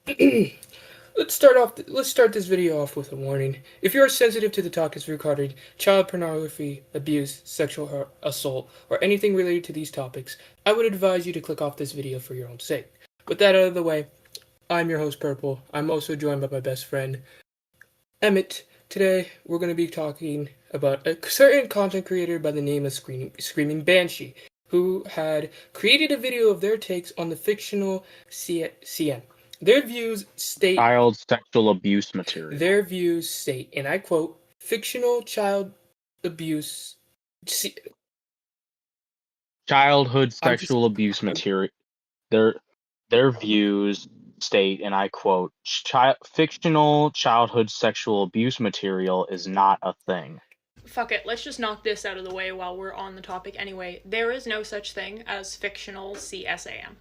Let's start this video off with a warning. If you are sensitive to the topics regarding child pornography, abuse, sexual assault, or anything related to these topics, I would advise you to click off this video for your own sake. With that out of the way, I'm your host Purple. I'm also joined by my best friend Emmet. Today we're going to be talking about a certain content creator by the name of Screaming Banshee, who had created a video of their takes on the fictional CM. Their views state, child sexual abuse material. and I quote, fictional child abuse. Childhood sexual abuse material. Their views state, and I quote, fictional childhood sexual abuse material is not a thing. Fuck it, let's just knock this out of the way while we're on the topic anyway. There is no such thing as fictional CSAM.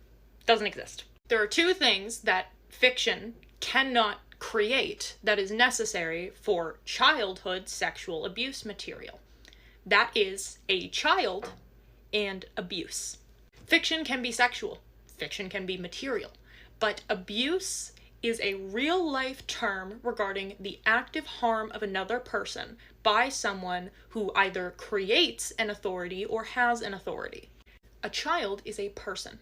Doesn't exist. There are two things that fiction cannot create that is necessary for childhood sexual abuse material. That is a child and abuse. Fiction can be sexual. Fiction can be material. But abuse is a real-life term regarding the active harm of another person by someone who either creates an authority or has an authority. A child is a person,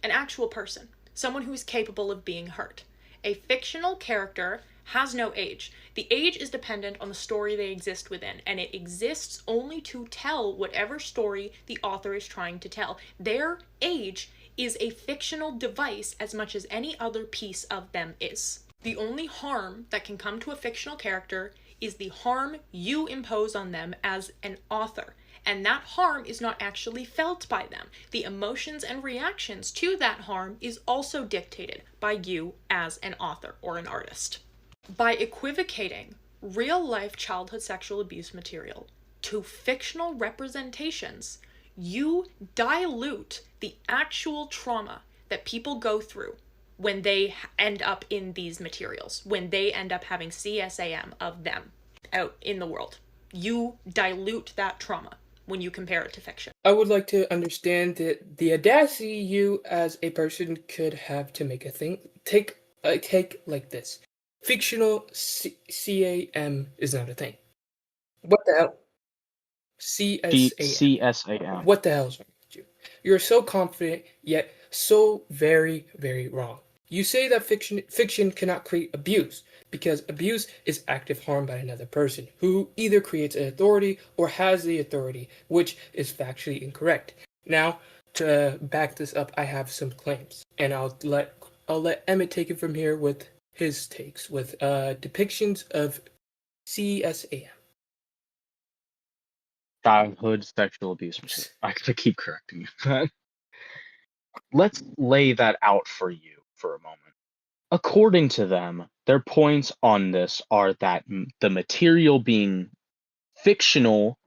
an actual person, someone who is capable of being hurt. A fictional character has no age. The age is dependent on the story they exist within, and it exists only to tell whatever story the author is trying to tell. Their age is a fictional device as much as any other piece of them is. The only harm that can come to a fictional character is the harm you impose on them as an author. And that harm is not actually felt by them. The emotions and reactions to that harm is also dictated by you as an author or an artist. By equivocating real-life childhood sexual abuse material to fictional representations, you dilute the actual trauma that people go through when they end up in these materials, when they end up having CSAM of them out in the world. You dilute that trauma when you compare it to fiction. I would like to understand the audacity you as a person could have to make a take like this. Fictional CAM is not a thing. What the hell? CSAM. What the hell is wrong with you? You're so confident, yet so very, very wrong. You say that fiction cannot create abuse, because abuse is active harm by another person, who either creates an authority or has the authority, which is factually incorrect. Now, to back this up, I have some claims, and I'll let Emmet take it from here with his takes, with depictions of CSAM. Childhood sexual abuse material. I gotta keep correcting you. Let's lay that out for you for a moment. According to them, their points on this are that the material being fictional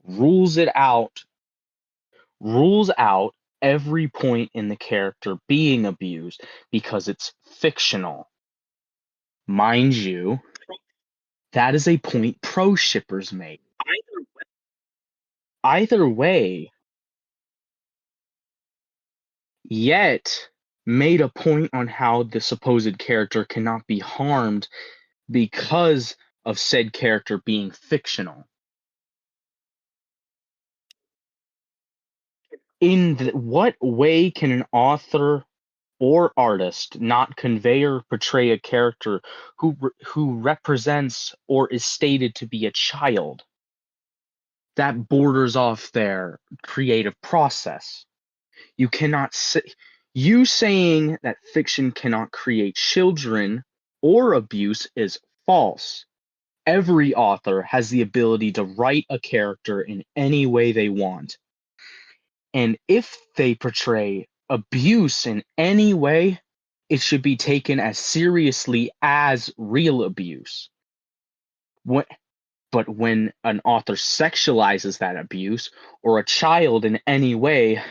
rules out every point in the character being abused because it's fictional. Mind you, that is a point pro shippers make. Either way, yet made a point on how the supposed character cannot be harmed because of said character being fictional. What way can an author or artist not convey or portray a character who represents or is stated to be a child? That borders off their creative process. You cannot say, you saying that fiction cannot create children or abuse is false. Every author has the ability to write a character in any way they want. And if they portray abuse in any way, it should be taken as seriously as real abuse. But when an author sexualizes that abuse or a child in any way,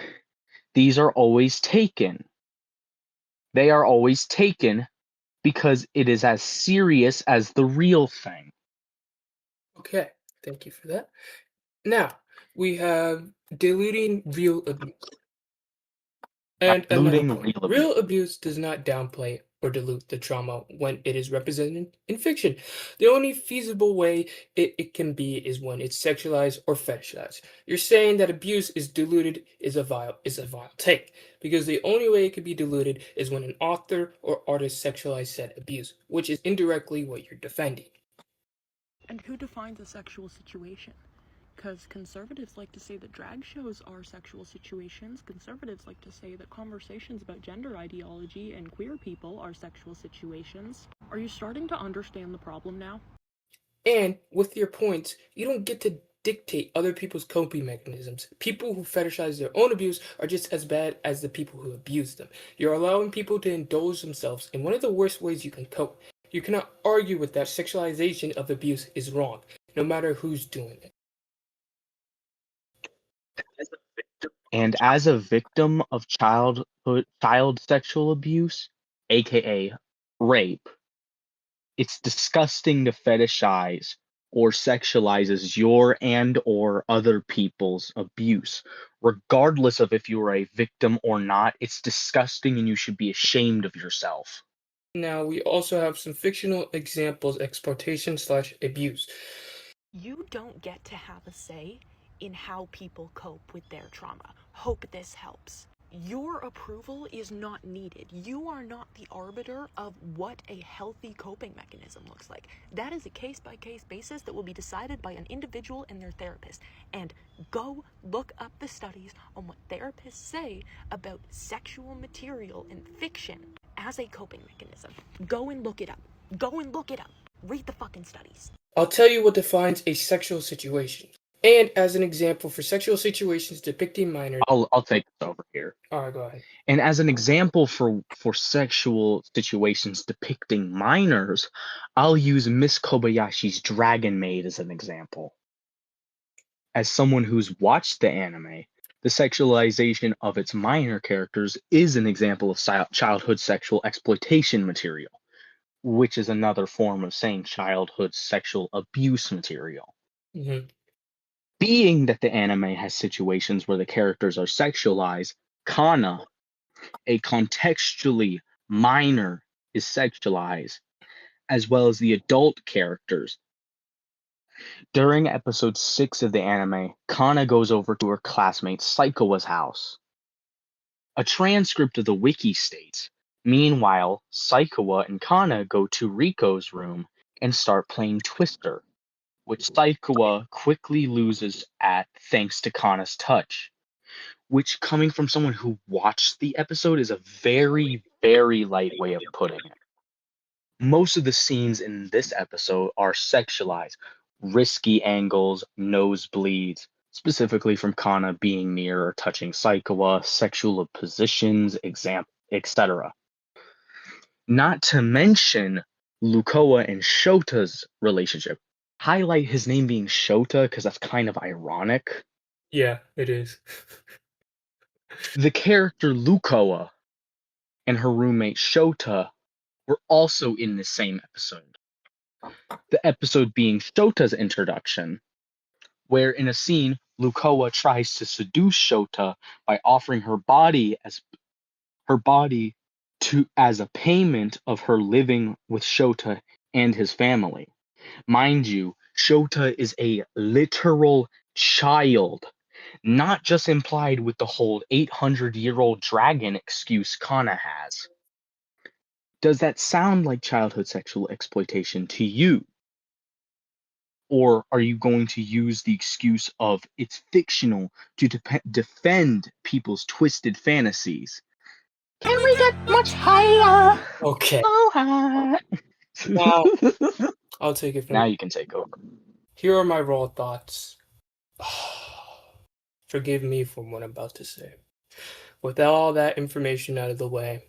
these are always taken. They are always taken because it is as serious as the real thing. Okay, thank you for that. Now, we have diluting real abuse. And another point, real abuse does not downplay or dilute the trauma when it is represented in fiction. The only feasible way it can be is when it's sexualized or fetishized. You're saying that abuse is diluted is a vile take, because the only way it could be diluted is when an author or artist sexualized said abuse, which is indirectly what you're defending. And who defines a sexual situation? Because conservatives like to say that drag shows are sexual situations. Conservatives like to say that conversations about gender ideology and queer people are sexual situations. Are you starting to understand the problem now? And with your points, you don't get to dictate other people's coping mechanisms. People who fetishize their own abuse are just as bad as the people who abuse them. You're allowing people to indulge themselves in one of the worst ways you can cope. You cannot argue with that sexualization of abuse is wrong, no matter who's doing it. And as a victim of child sexual abuse, aka rape, it's disgusting to fetishize or sexualizes your and or other people's abuse. Regardless of if you are a victim or not, it's disgusting and you should be ashamed of yourself. Now, we also have some fictional examples, exploitation/abuse. You don't get to have a say in how people cope with their trauma. Hope this helps. Your approval is not needed. You are not the arbiter of what a healthy coping mechanism looks like. That is a case-by-case basis that will be decided by an individual and their therapist. And go look up the studies on what therapists say about sexual material in fiction as a coping mechanism. Go and look it up. Go and look it up. Read the fucking studies. I'll tell you what defines a sexual situation. And as an example for sexual situations depicting minors. I'll take this over here. Alright, go ahead. And as an example for sexual situations depicting minors, I'll use Miss Kobayashi's Dragon Maid as an example. As someone who's watched the anime, the sexualization of its minor characters is an example of childhood sexual exploitation material, which is another form of saying childhood sexual abuse material. Mm-hmm. Being that the anime has situations where the characters are sexualized, Kana, a contextually minor, is sexualized, as well as the adult characters. During episode 6 of the anime, Kana goes over to her classmate Saikawa's house. A transcript of the wiki states, meanwhile, Saikawa and Kana go to Riko's room and start playing Twister, which Saikawa quickly loses at thanks to Kana's touch. Which, coming from someone who watched the episode, is a very, very light way of putting it. Most of the scenes in this episode are sexualized, risky angles, nosebleeds, specifically from Kana being near or touching Saikawa, sexual positions, etc. Not to mention Lukoa and Shota's relationship. Highlight his name being Shota because that's kind of ironic. Yeah, it is. The character Lukoa and her roommate Shota were also in the same episode. The episode being Shota's introduction, where in a scene, Lukoa tries to seduce Shota by offering her body as a payment of her living with Shota and his family. Mind you, Shota is a literal child, not just implied with the whole 800-year-old dragon excuse Kana has. Does that sound like childhood sexual exploitation to you? Or are you going to use the excuse of it's fictional to defend people's twisted fantasies? Can we get much higher? Okay. Oh, high. Now, I'll take it from Now you can take over. Here are my raw thoughts. Forgive me for what I'm about to say. With all that information out of the way,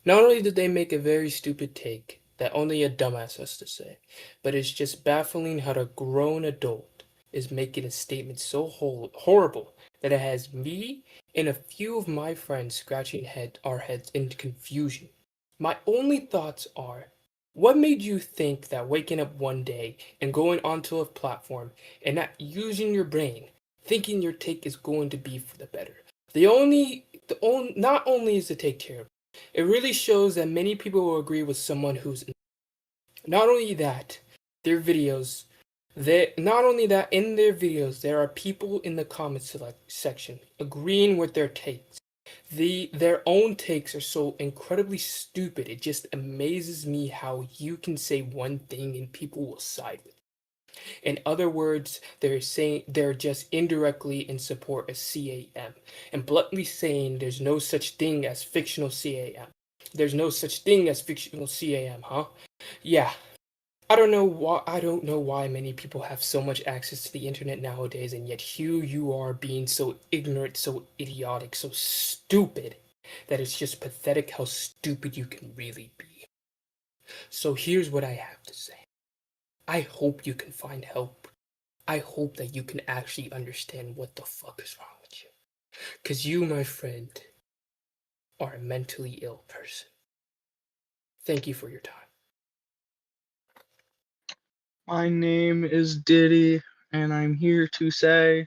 not only did they make a very stupid take that only a dumbass has to say, but it's just baffling how a grown adult is making a statement so horrible that it has me and a few of my friends scratching our heads in confusion. My only thoughts are, what made you think that waking up one day and going onto a platform and not using your brain, thinking your take is going to be for the better? Not only is the take terrible, It really shows that many people will agree with someone who's not only that, their videos not only that in their videos there are people in the comments section agreeing with their takes. Their own takes are so incredibly stupid. It just amazes me how you can say one thing and people will side with it. In other words, they're just indirectly in support of CAM and bluntly saying there's no such thing as fictional CAM. There's no such thing as fictional CAM, huh? Yeah. I don't know why many people have so much access to the internet nowadays, and yet here you are being so ignorant, so idiotic, so stupid that it's just pathetic how stupid you can really be. So here's what I have to say. I hope you can find help. I hope that you can actually understand what the fuck is wrong with you. 'Cause you, my friend, are a mentally ill person. Thank you for your time. My name is Diddy, and I'm here to say